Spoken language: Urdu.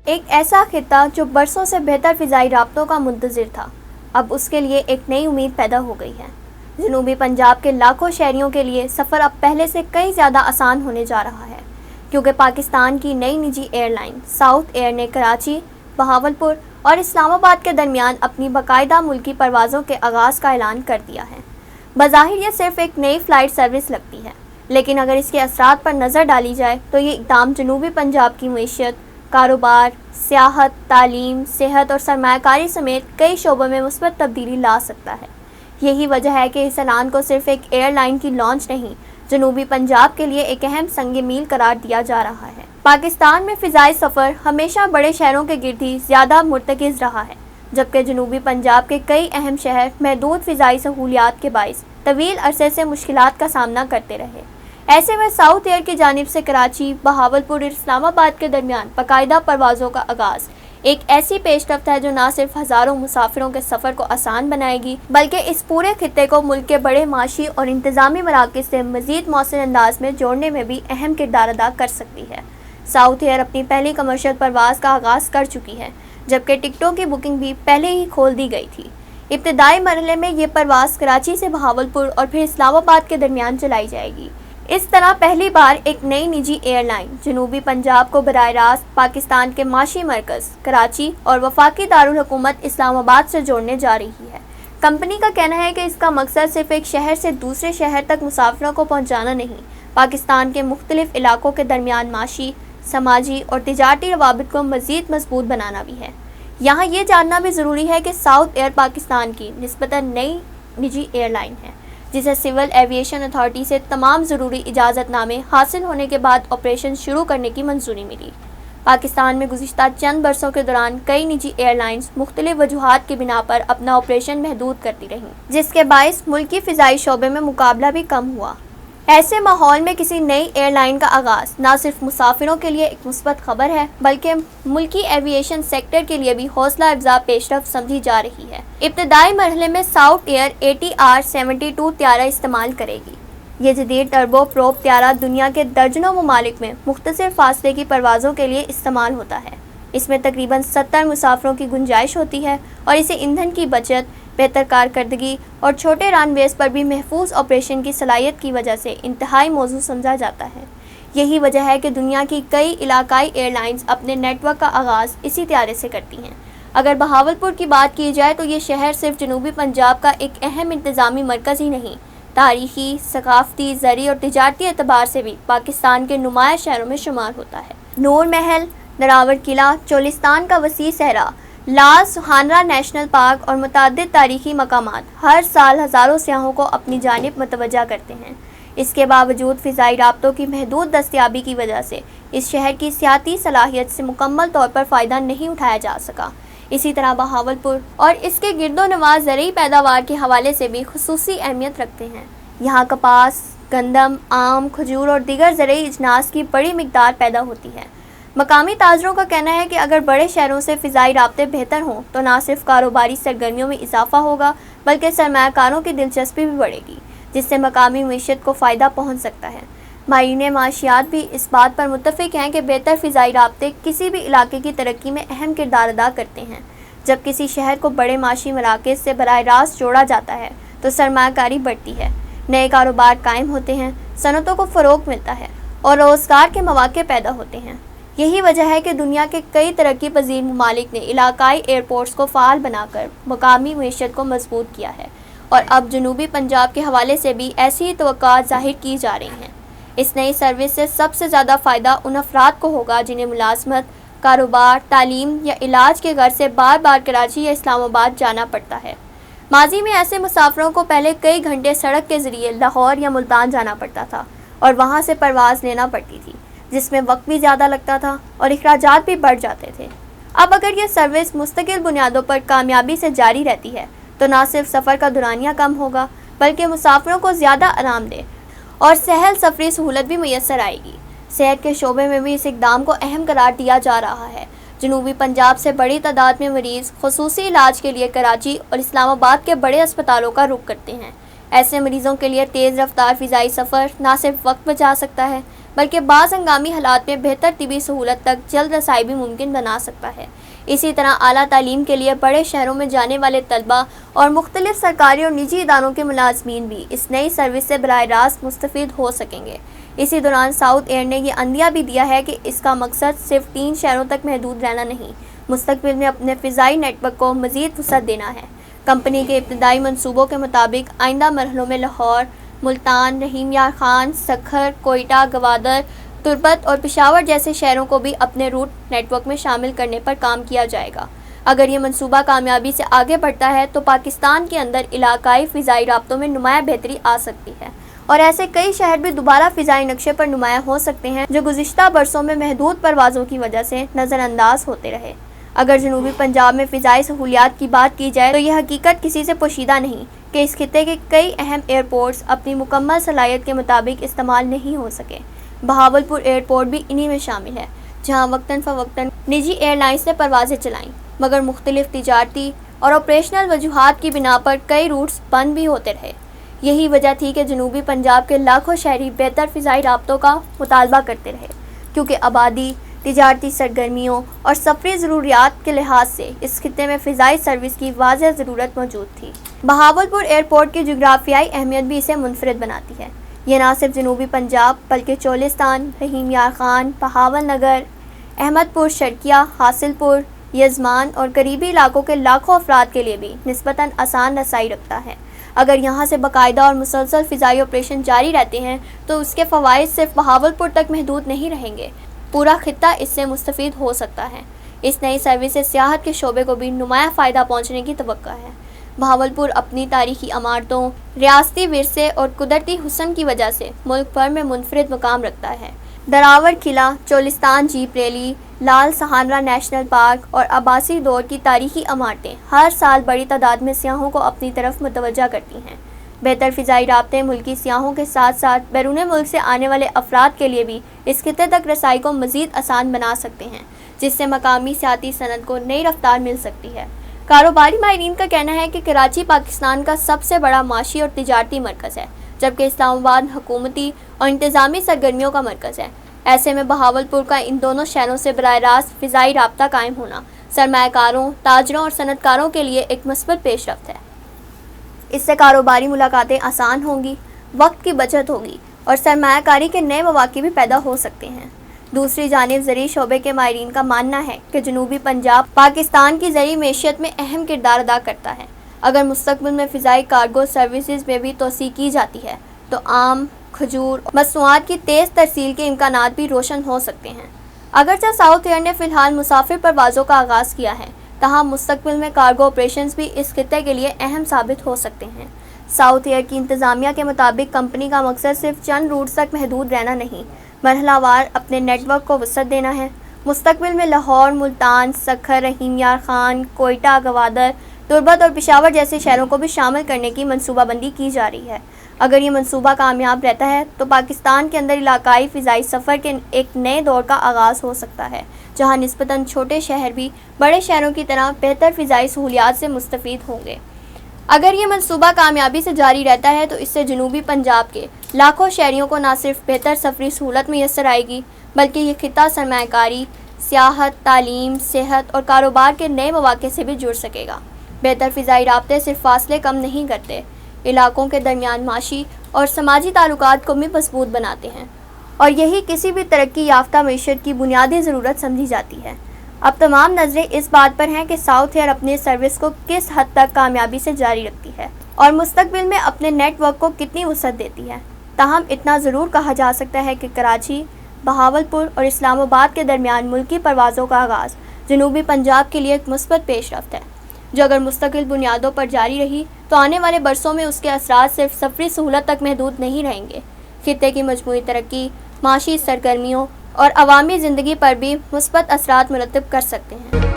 ایک ایسا خطہ جو برسوں سے بہتر فضائی رابطوں کا منتظر تھا، اب اس کے لیے ایک نئی امید پیدا ہو گئی ہے۔ جنوبی پنجاب کے لاکھوں شہریوں کے لیے سفر اب پہلے سے کئی زیادہ آسان ہونے جا رہا ہے، کیونکہ پاکستان کی نئی نجی ایئر لائن ساؤتھ ایئر نے کراچی، بہاولپور اور اسلام آباد کے درمیان اپنی باقاعدہ ملکی پروازوں کے آغاز کا اعلان کر دیا ہے۔ بظاہر یہ صرف ایک نئی فلائٹ سروس لگتی ہے، لیکن اگر اس کے اثرات پر نظر ڈالی جائے تو یہ اقدام جنوبی پنجاب کی معیشت، کاروبار، سیاحت، تعلیم، صحت اور سرمایہ کاری سمیت کئی شعبوں میں مثبت تبدیلی لا سکتا ہے۔ یہی وجہ ہے کہ اس اعلان کو صرف ایک ایئر لائن کی لانچ نہیں، جنوبی پنجاب کے لیے ایک اہم سنگ میل قرار دیا جا رہا ہے۔ پاکستان میں فضائی سفر ہمیشہ بڑے شہروں کے گرد ہی زیادہ مرتکز رہا ہے، جبکہ جنوبی پنجاب کے کئی اہم شہر محدود فضائی سہولیات کے باعث طویل عرصے سے مشکلات کا سامنا کرتے رہے۔ ایسے میں ساؤتھ ایئر کی جانب سے کراچی، بہاولپور اور اسلام آباد کے درمیان باقاعدہ پروازوں کا آغاز ایک ایسی پیش رفت ہے جو نہ صرف ہزاروں مسافروں کے سفر کو آسان بنائے گی، بلکہ اس پورے خطے کو ملک کے بڑے معاشی اور انتظامی مراکز سے مزید مؤثر انداز میں جوڑنے میں بھی اہم کردار ادا کر سکتی ہے۔ ساؤتھ ایئر اپنی پہلی کمرشل پرواز کا آغاز کر چکی ہے، جبکہ ٹکٹوں کی بکنگ بھی پہلے ہی کھول دی گئی تھی۔ ابتدائی مرحلے میں یہ پرواز کراچی سے بہاولپور اور پھر اسلام آباد کے درمیان چلائی جائے گی۔ اس طرح پہلی بار ایک نئی نجی ایئر لائن جنوبی پنجاب کو براہ راست پاکستان کے معاشی مرکز کراچی اور وفاقی دارالحکومت اسلام آباد سے جوڑنے جا رہی ہے۔ کمپنی کا کہنا ہے کہ اس کا مقصد صرف ایک شہر سے دوسرے شہر تک مسافروں کو پہنچانا نہیں، پاکستان کے مختلف علاقوں کے درمیان معاشی، سماجی اور تجارتی روابط کو مزید مضبوط بنانا بھی ہے۔ یہاں یہ جاننا بھی ضروری ہے کہ ساؤتھ ایئر پاکستان کی نسبتاً نئی نجی ایئر لائن ہے، جسے سول ایویشن اتھارٹی سے تمام ضروری اجازت نامے حاصل ہونے کے بعد آپریشن شروع کرنے کی منظوری ملی۔ پاکستان میں گزشتہ چند برسوں کے دوران کئی نجی ایئر لائنز مختلف وجوہات کی بنا پر اپنا آپریشن محدود کرتی رہیں، جس کے باعث ملکی فضائی شعبے میں مقابلہ بھی کم ہوا۔ ایسے ماحول میں کسی نئی ایئر لائن کا آغاز نہ صرف مسافروں کے لیے ایک مثبت خبر ہے، بلکہ ملکی ایویشن سیکٹر کے لیے بھی حوصلہ افزا پیش رفت سمجھی جا رہی ہے۔ ابتدائی مرحلے میں ساؤتھ ایئر ATR-72 طیارہ استعمال کرے گی۔ یہ جدید ٹربو پروپ طیارہ دنیا کے درجنوں ممالک میں مختصر فاصلے کی پروازوں کے لیے استعمال ہوتا ہے۔ اس میں تقریباً 70 مسافروں کی گنجائش ہوتی ہے اور اسے ایندھن کی بچت، بہتر کارکردگی اور چھوٹے رن ویز پر بھی محفوظ آپریشن کی صلاحیت کی وجہ سے انتہائی موزوں سمجھا جاتا ہے۔ یہی وجہ ہے کہ دنیا کی کئی علاقائی ایئر لائنز اپنے نیٹ ورک کا آغاز اسی طیارے سے کرتی ہیں۔ اگر بہاولپور کی بات کی جائے تو یہ شہر صرف جنوبی پنجاب کا ایک اہم انتظامی مرکز ہی نہیں، تاریخی، ثقافتی، زرعی اور تجارتی اعتبار سے بھی پاکستان کے نمایاں شہروں میں شمار ہوتا ہے۔ نور محل، نراور قلعہ، چولستان کا وسیع صحرا، لال سہانرا نیشنل پارک اور متعدد تاریخی مقامات ہر سال ہزاروں سیاحوں کو اپنی جانب متوجہ کرتے ہیں۔ اس کے باوجود فضائی رابطوں کی محدود دستیابی کی وجہ سے اس شہر کی سیاحتی صلاحیت سے مکمل طور پر فائدہ نہیں اٹھایا جا سکا۔ اسی طرح بہاولپور اور اس کے گرد و نواح زرعی پیداوار کے حوالے سے بھی خصوصی اہمیت رکھتے ہیں۔ یہاں کپاس، گندم، آم، کھجور اور دیگر زرعی اجناس کی بڑی مقدار پیدا ہوتی ہے۔ مقامی تاجروں کا کہنا ہے کہ اگر بڑے شہروں سے فضائی رابطے بہتر ہوں تو نہ صرف کاروباری سرگرمیوں میں اضافہ ہوگا، بلکہ سرمایہ کاروں کی دلچسپی بھی بڑھے گی، جس سے مقامی معیشت کو فائدہ پہنچ سکتا ہے۔ ماہرین معاشیات بھی اس بات پر متفق ہیں کہ بہتر فضائی رابطے کسی بھی علاقے کی ترقی میں اہم کردار ادا کرتے ہیں۔ جب کسی شہر کو بڑے معاشی مراکز سے براہ راست جوڑا جاتا ہے تو سرمایہ کاری بڑھتی ہے، نئے کاروبار قائم ہوتے ہیں، صنعتوں کو فروغ ملتا ہے اور روزگار کے مواقع پیدا ہوتے ہیں۔ یہی وجہ ہے کہ دنیا کے کئی ترقی پذیر ممالک نے علاقائی ایئرپورٹس کو فعال بنا کر مقامی معیشت کو مضبوط کیا ہے، اور اب جنوبی پنجاب کے حوالے سے بھی ایسی ہی توقعات ظاہر کی جا رہی ہیں۔ اس نئی سروس سے سب سے زیادہ فائدہ ان افراد کو ہوگا جنہیں ملازمت، کاروبار، تعلیم یا علاج کے غرض سے بار بار کراچی یا اسلام آباد جانا پڑتا ہے۔ ماضی میں ایسے مسافروں کو پہلے کئی گھنٹے سڑک کے ذریعے لاہور یا ملتان جانا پڑتا تھا اور وہاں سے پرواز لینا پڑتی تھی، جس میں وقت بھی زیادہ لگتا تھا اور اخراجات بھی بڑھ جاتے تھے۔ اب اگر یہ سروس مستقل بنیادوں پر کامیابی سے جاری رہتی ہے تو نہ صرف سفر کا دورانیہ کم ہوگا، بلکہ مسافروں کو زیادہ آرام دہ اور سہل سفری سہولت بھی میسر آئے گی۔ صحت کے شعبے میں بھی اس اقدام کو اہم قرار دیا جا رہا ہے۔ جنوبی پنجاب سے بڑی تعداد میں مریض خصوصی علاج کے لیے کراچی اور اسلام آباد کے بڑے اسپتالوں کا رخ کرتے ہیں۔ ایسے مریضوں کے لیے تیز رفتار فضائی سفر نہ صرف وقت بچا سکتا ہے بلکہ بعض ہنگامی حالات میں بہتر طبی سہولت تک جلد رسائی بھی ممکن بنا سکتا ہے۔ اسی طرح اعلیٰ تعلیم کے لیے بڑے شہروں میں جانے والے طلباء اور مختلف سرکاری اور نجی اداروں کے ملازمین بھی اس نئی سروس سے براہ راست مستفید ہو سکیں گے۔ اسی دوران ساؤتھ ایئر نے یہ عندیہ بھی دیا ہے کہ اس کا مقصد صرف 3 شہروں تک محدود رہنا نہیں، مستقبل میں اپنے فضائی نیٹ ورک کو مزید وسعت دینا ہے۔ کمپنی کے ابتدائی منصوبوں کے مطابق آئندہ مرحلوں میں لاہور، ملتان، رحیم یار خان، سکھر، کوئٹہ، گوادر، تربت اور پشاور جیسے شہروں کو بھی اپنے روٹ نیٹ ورک میں شامل کرنے پر کام کیا جائے گا۔ اگر یہ منصوبہ کامیابی سے آگے بڑھتا ہے تو پاکستان کے اندر علاقائی فضائی رابطوں میں نمایاں بہتری آ سکتی ہے اور ایسے کئی شہر بھی دوبارہ فضائی نقشے پر نمایاں ہو سکتے ہیں جو گزشتہ برسوں میں محدود پروازوں کی وجہ سے نظر انداز ہوتے رہے۔ اگر جنوبی پنجاب میں فضائی سہولیات کی بات کی جائے تو یہ حقیقت کسی سے پوشیدہ نہیں کہ اس خطے کے کئی اہم ایئرپورٹس اپنی مکمل صلاحیت کے مطابق استعمال نہیں ہو سکے۔ بہاولپور ایئرپورٹ بھی انہی میں شامل ہے، جہاں وقتاً فوقتاً نجی ایئر لائنز نے پروازیں چلائیں، مگر مختلف تجارتی اور آپریشنل وجوہات کی بنا پر کئی روٹس بند بھی ہوتے رہے۔ یہی وجہ تھی کہ جنوبی پنجاب کے لاکھوں شہری بہتر فضائی رابطوں کا مطالبہ کرتے رہے، کیونکہ آبادی، تجارتی سرگرمیوں اور سفری ضروریات کے لحاظ سے اس خطے میں فضائی سروس کی واضح ضرورت موجود تھی۔ بہاولپور ایئرپورٹ کی جغرافیائی اہمیت بھی اسے منفرد بناتی ہے۔ یہ نہ صرف جنوبی پنجاب بلکہ چولستان، رحیم یار خان، بہاول نگر، احمد پور شرقیہ، حاصل پور، یزمان اور قریبی علاقوں کے لاکھوں افراد کے لیے بھی نسبتاً آسان رسائی رکھتا ہے۔ اگر یہاں سے باقاعدہ اور مسلسل فضائی آپریشن جاری رہتے ہیں تو اس کے فوائد صرف بہاولپور تک محدود نہیں رہیں گے، پورا خطہ اس سے مستفید ہو سکتا ہے۔ اس نئی سروس سے سیاحت کے شعبے کو بھی نمایاں فائدہ پہنچنے کی توقع ہے۔ بہاولپور اپنی تاریخی عمارتوں، ریاستی ورثے اور قدرتی حسن کی وجہ سے ملک بھر میں منفرد مقام رکھتا ہے۔ دراور قلعہ، چولستان جیپ ریلی، لال سہارنہ نیشنل پارک اور عباسی دور کی تاریخی عمارتیں ہر سال بڑی تعداد میں سیاحوں کو اپنی طرف متوجہ کرتی ہیں۔ بہتر فضائی رابطے ملکی سیاحوں کے ساتھ ساتھ بیرون ملک سے آنے والے افراد کے لیے بھی اس خطے تک رسائی کو مزید آسان بنا سکتے ہیں، جس سے مقامی سیاحتی صنعت کو نئی رفتار مل سکتی ہے۔ کاروباری ماہرین کا کہنا ہے کہ کراچی پاکستان کا سب سے بڑا معاشی اور تجارتی مرکز ہے، جبکہ اسلام آباد حکومتی اور انتظامی سرگرمیوں کا مرکز ہے۔ ایسے میں بہاولپور کا ان دونوں شہروں سے براہ راست فضائی رابطہ قائم ہونا سرمایہ کاروں، تاجروں اور صنعت کاروں کے لیے ایک مثبت پیش رفت ہے۔ اس سے کاروباری ملاقاتیں آسان ہوں گی، وقت کی بچت ہوگی اور سرمایہ کاری کے نئے مواقع بھی پیدا ہو سکتے ہیں۔ دوسری جانب زرعی شعبے کے ماہرین کا ماننا ہے کہ جنوبی پنجاب پاکستان کی زرعی معیشت میں اہم کردار ادا کرتا ہے۔ اگر مستقبل میں فضائی کارگو سروسز میں بھی توسیع کی جاتی ہے تو آم، کھجور اور مصنوعات کی تیز ترسیل کے امکانات بھی روشن ہو سکتے ہیں۔ اگرچہ ساؤتھ ایئر نے فی الحال مسافر پروازوں کا آغاز کیا ہے، تاہم مستقبل میں کارگو آپریشنز بھی اس خطے کے لیے اہم ثابت ہو سکتے ہیں۔ ساؤتھ ایئر کی انتظامیہ کے مطابق کمپنی کا مقصد صرف چند روٹس تک محدود رہنا نہیں، مرحلہ وار اپنے نیٹ ورک کو وسعت دینا ہے۔ مستقبل میں لاہور، ملتان، سکھر، رحیم یار خان، کوئٹہ، گوادر، تربت اور پشاور جیسے شہروں کو بھی شامل کرنے کی منصوبہ بندی کی جا رہی ہے۔ اگر یہ منصوبہ کامیاب رہتا ہے تو پاکستان کے اندر علاقائی فضائی سفر کے ایک نئے دور کا آغاز ہو سکتا ہے، جہاں نسبتاً چھوٹے شہر بھی بڑے شہروں کی طرح بہتر فضائی سہولیات سے مستفید ہوں گے۔ اگر یہ منصوبہ کامیابی سے جاری رہتا ہے تو اس سے جنوبی پنجاب کے لاکھوں شہریوں کو نہ صرف بہتر سفری سہولت میسر آئے گی بلکہ یہ خطہ سرمایہ کاری، سیاحت، تعلیم، صحت اور کاروبار کے نئے مواقع سے بھی جڑ سکے گا۔ بہتر فضائی رابطے صرف فاصلے کم نہیں کرتے، علاقوں کے درمیان معاشی اور سماجی تعلقات کو بھی مضبوط بناتے ہیں، اور یہی کسی بھی ترقی یافتہ معیشت کی بنیادی ضرورت سمجھی جاتی ہے۔ اب تمام نظریں اس بات پر ہیں کہ ساؤتھ ایئر اپنے سروس کو کس حد تک کامیابی سے جاری رکھتی ہے اور مستقبل میں اپنے نیٹ ورک کو کتنی وسعت دیتی ہے۔ تاہم اتنا ضرور کہا جا سکتا ہے کہ کراچی، بہاولپور اور اسلام آباد کے درمیان ملکی پروازوں کا آغاز جنوبی پنجاب کے لیے ایک مثبت پیش رفت ہے، جو اگر مستقل بنیادوں پر جاری رہی تو آنے والے برسوں میں اس کے اثرات صرف سفری سہولت تک محدود نہیں رہیں گے، خطے کی مجموعی ترقی، معاشی سرگرمیوں اور عوامی زندگی پر بھی مثبت اثرات مرتب کر سکتے ہیں۔